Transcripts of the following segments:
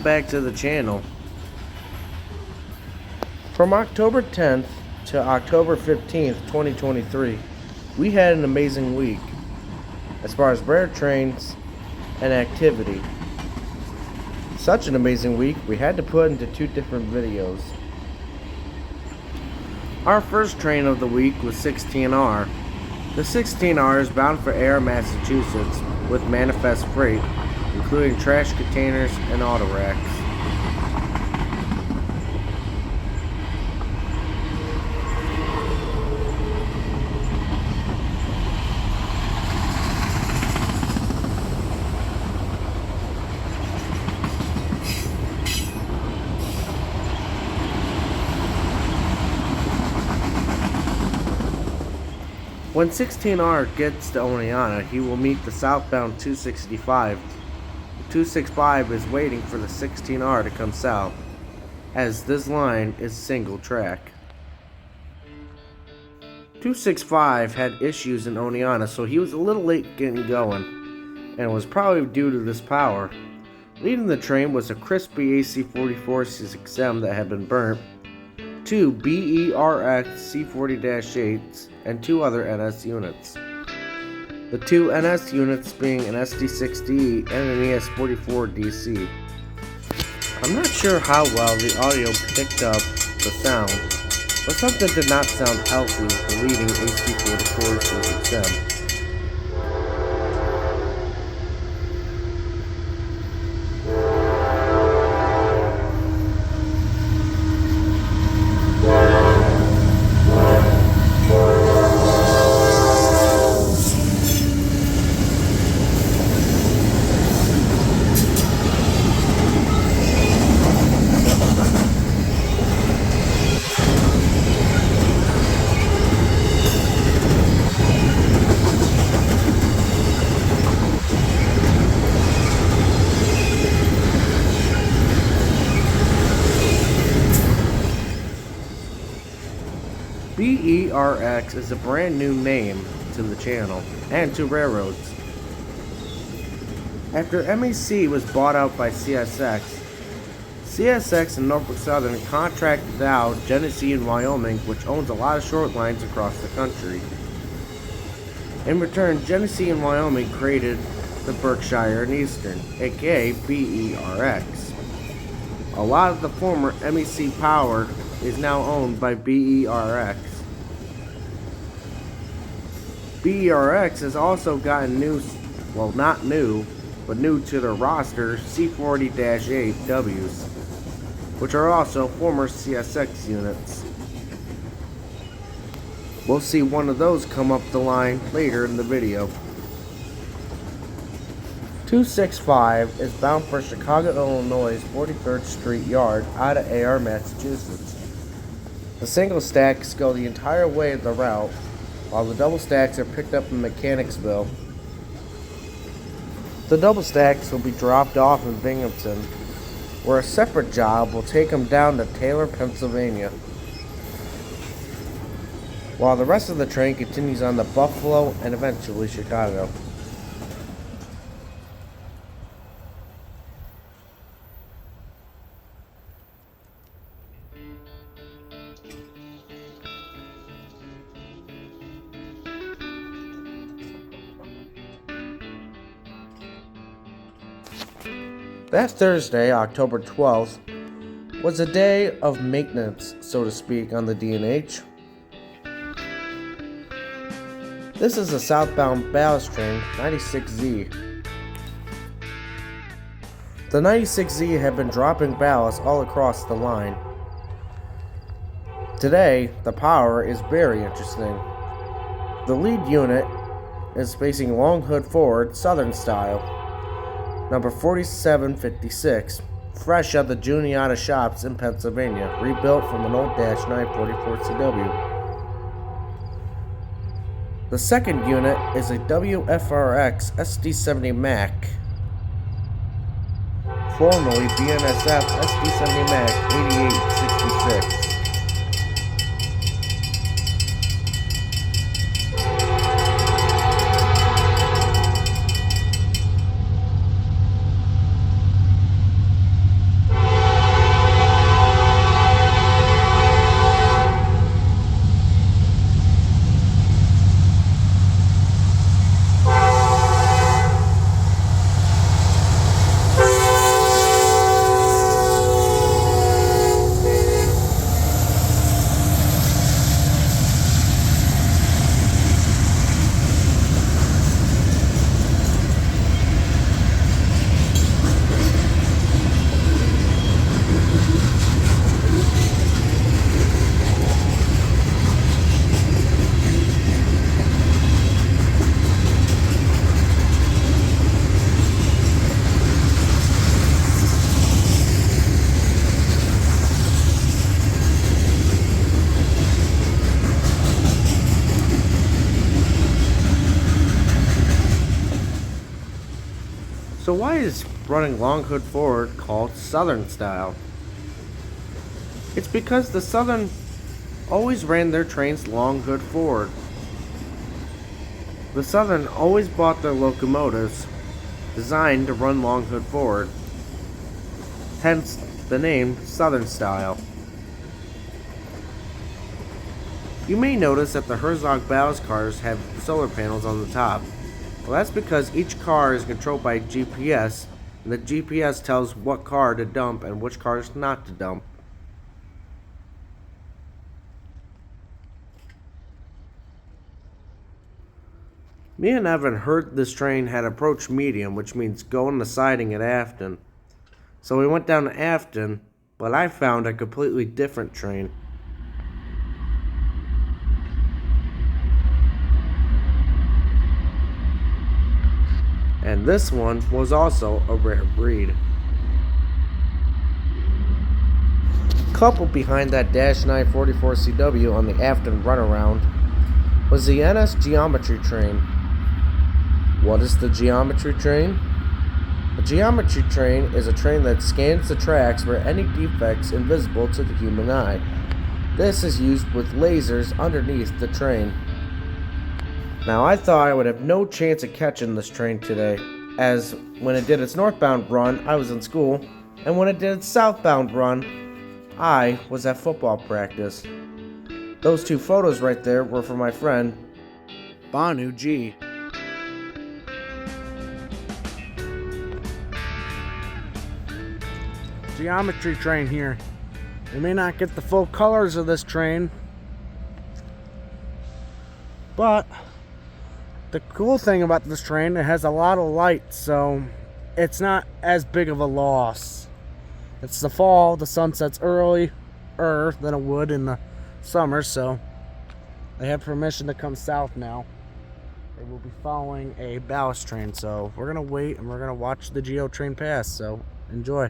back to the channel. From October 10th to October 15th, 2023, we had an amazing week as far as rare trains and activity. Such an amazing week, we had to put into two different videos. Our first train of the week was 16R. The 16R is bound for Ayer, Massachusetts with manifest freight, including trash containers and auto racks. When 16R gets to Oneonta, he will meet the southbound 265. 265 is waiting for the 16R to come south, as this line is single track. 265 had issues in Oneonta, so he was a little late getting going, and was probably due to this power. Leading the train was a crispy AC-44 C6M that had been burnt, two BERX C40-8s, and two other NS units. The two NS units being an SD60E and an ES44DC. I'm not sure how well the audio picked up the sound, but something did not sound healthy with the leading AC-44 C6M. BERX is a brand new name to the channel and to railroads. After MEC was bought out by CSX and Norfolk Southern contracted out Genesee and Wyoming, which owns a lot of short lines across the country. In return, Genesee and Wyoming created the Berkshire and Eastern, aka BERX. A lot of the former MEC power is now owned by BERX. BERX has also gotten new, well not new, but new to their roster C40-8Ws, which are also former CSX units. We'll see one of those come up the line later in the video. 265 is bound for Chicago, Illinois' 43rd Street Yard out of Ayer, Massachusetts. The single stacks go the entire way of the route, while the double stacks are picked up in Mechanicsville. The double stacks will be dropped off in Binghamton, where a separate job will take them down to Taylor, Pennsylvania, while the rest of the train continues on to Buffalo and eventually Chicago. That Thursday, October 12th, was a day of maintenance, so to speak, on the D&H. This is a southbound ballast train, 96Z. The 96Z had been dropping ballast all across the line. Today, the power is very interesting. The lead unit is facing long hood forward, southern style. Number 4756, fresh out the Juniata shops in Pennsylvania, rebuilt from an old Dash 944 CW. The second unit is a wfrx SD70 Mac, formerly BNSF SD70 Mac 8866. why is running long hood forward called Southern style? It's because the Southern always ran their trains long hood forward. The Southern always bought their locomotives designed to run long hood forward, hence the name Southern style. You may notice that the Herzog ballast cars have solar panels on the top. Well, that's because each car is controlled by GPS, and the GPS tells what car to dump and which cars not to dump. Me and Evan heard this train had approached medium, which means going to siding at Afton. So we went down to Afton, but I found a completely different train. And this one was also a rare breed. Coupled behind that Dash 944 CW on the Afton runaround was the NS Geometry train. What is the Geometry train? A Geometry train is a train that scans the tracks for any defects invisible to the human eye. This is used with lasers underneath the train. Now I thought I would have no chance of catching this train today, as when it did its northbound run, I was in school, and when it did its southbound run, I was at football practice. Those two photos right there were for my friend, Banu G. Geometry train here. You may not get the full colors of this train, but the cool thing about this train, it has a lot of light, so it's not as big of a loss. It's the fall, the sun sets earlier than it would in the summer, so they have permission to come south now. They will be following a ballast train, so we're gonna wait and we're gonna watch the Geo train pass, so enjoy.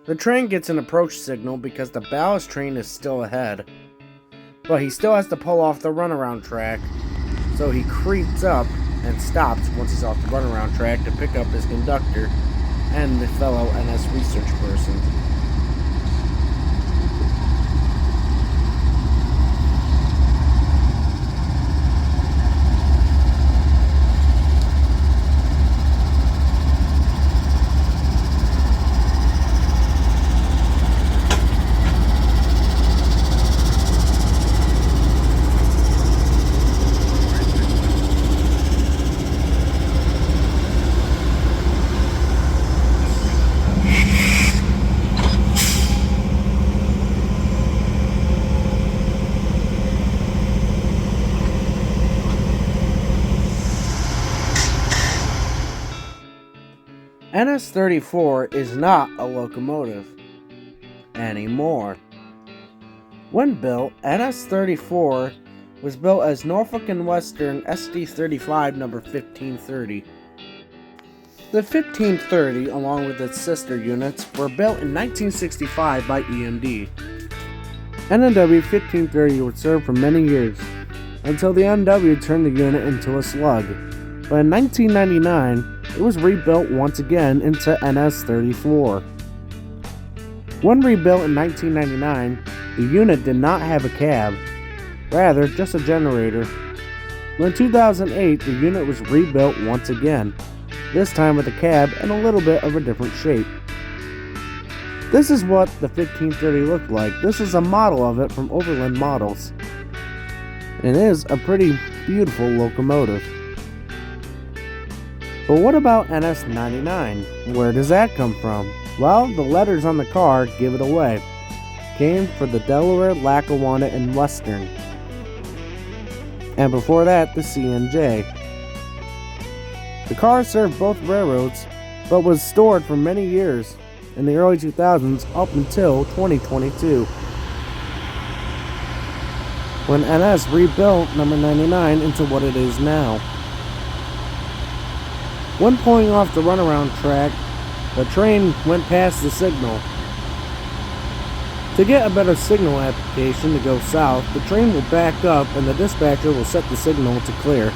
The train gets an approach signal because the ballast train is still ahead, but he still has to pull off the runaround track, so he creeps up and stops once he's off the runaround track to pick up his conductor and the fellow NS research person. NS-34 is not a locomotive anymore. When built, NS-34 was built as Norfolk & Western SD-35 number 1530. The 1530, along with its sister units, were built in 1965 by EMD. NW 1530 would serve for many years, until the NW turned the unit into a slug. But in 1999, it was rebuilt once again into NS-34. When rebuilt in 1999, the unit did not have a cab, rather just a generator. When 2008, the unit was rebuilt once again, this time with a cab and a little bit of a different shape. This is what the 1530 looked like. This is a model of it from Overland Models. It is a pretty beautiful locomotive. But what about NS-99? Where does that come from? Well, the letters on the car give it away. Came for the Delaware, Lackawanna, and Western. And before that, the C&J. The car served both railroads, but was stored for many years in the early 2000s up until 2022. When NS rebuilt number 99 into what it is now. When pulling off the runaround track, the train went past the signal. To get a better signal application to go south, the train will back up and the dispatcher will set the signal to clear.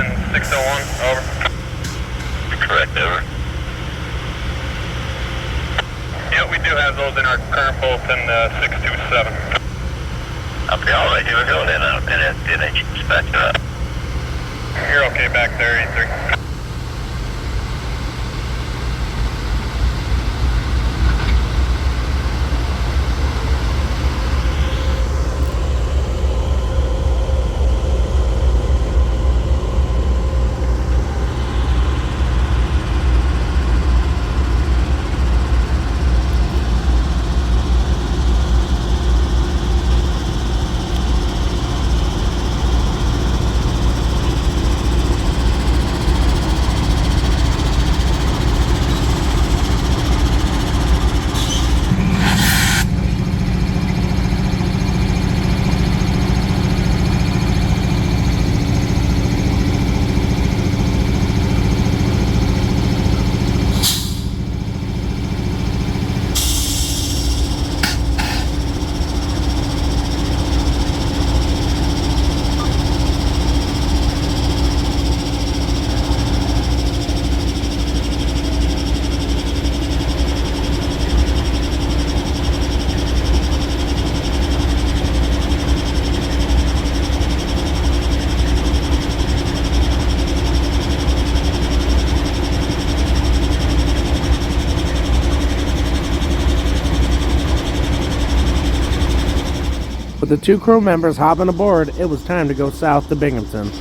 7601, over. Correct, over. Yeah, we do have those in our current bulletin, 627. Okay, all right, here we go then. Did dispatch that? You're okay back there, 83. With the two crew members hopping aboard, it was time to go south to Binghamton.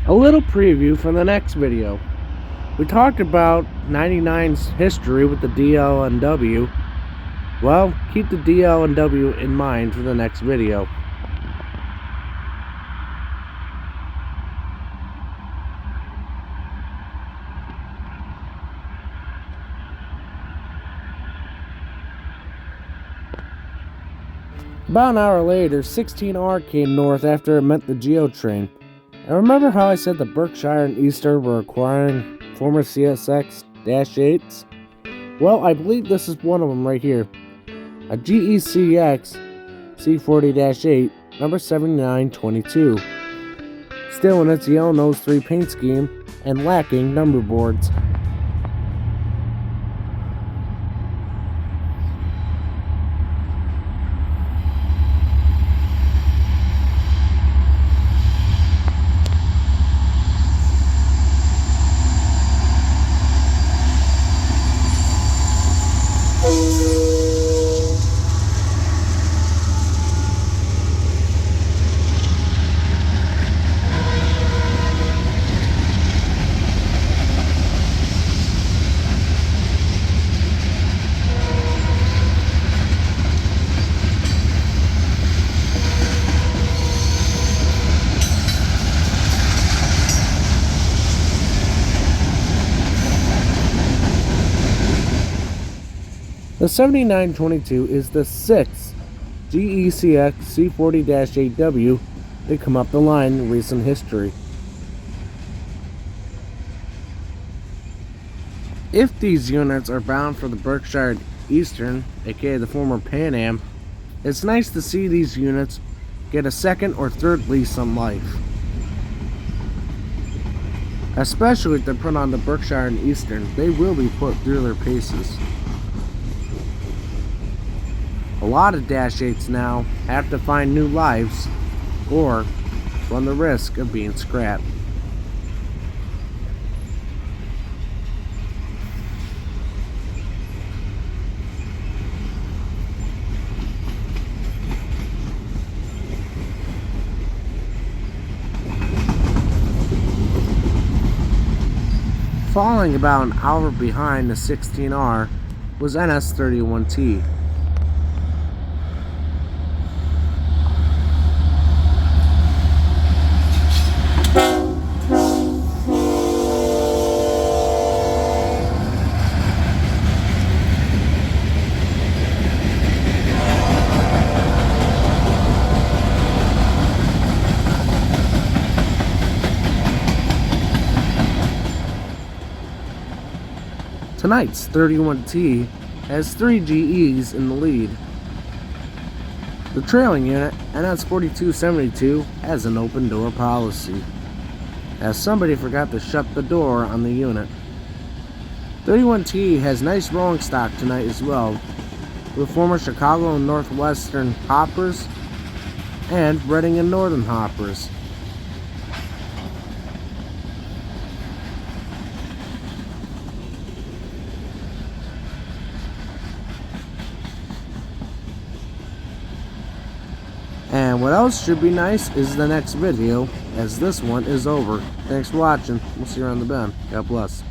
A little preview for the next video. We talked about 99's history with the DL and W. Well, keep the DL and W in mind for the next video. About an hour later, 16R came north after it met the Geo train. And remember how I said the Berkshire and Eastern were acquiring former CSX-8s? Well, I believe this is one of them right here. A GECX C40-8, number 7922. Still in its yellow nose 3 paint scheme and lacking number boards. The 7922 is the 6th GECX C40-8W to come up the line in recent history. If these units are bound for the Berkshire Eastern, aka the former Pan Am, it's nice to see these units get a second or third lease on life. Especially if they're put on the Berkshire and Eastern, they will be put through their paces. A lot of Dash 8s now have to find new lives or run the risk of being scrapped. Falling about an hour behind the 16R was NS31T. Tonight's 31T has 3 GEs in the lead. The trailing unit, NS4272, has an open door policy, as somebody forgot to shut the door on the unit. 31T has nice rolling stock tonight as well, with former Chicago and Northwestern hoppers and Reading and Northern hoppers. And what else should be nice is the next video, as this one is over. Thanks for watching. We'll see you around the bend. God bless.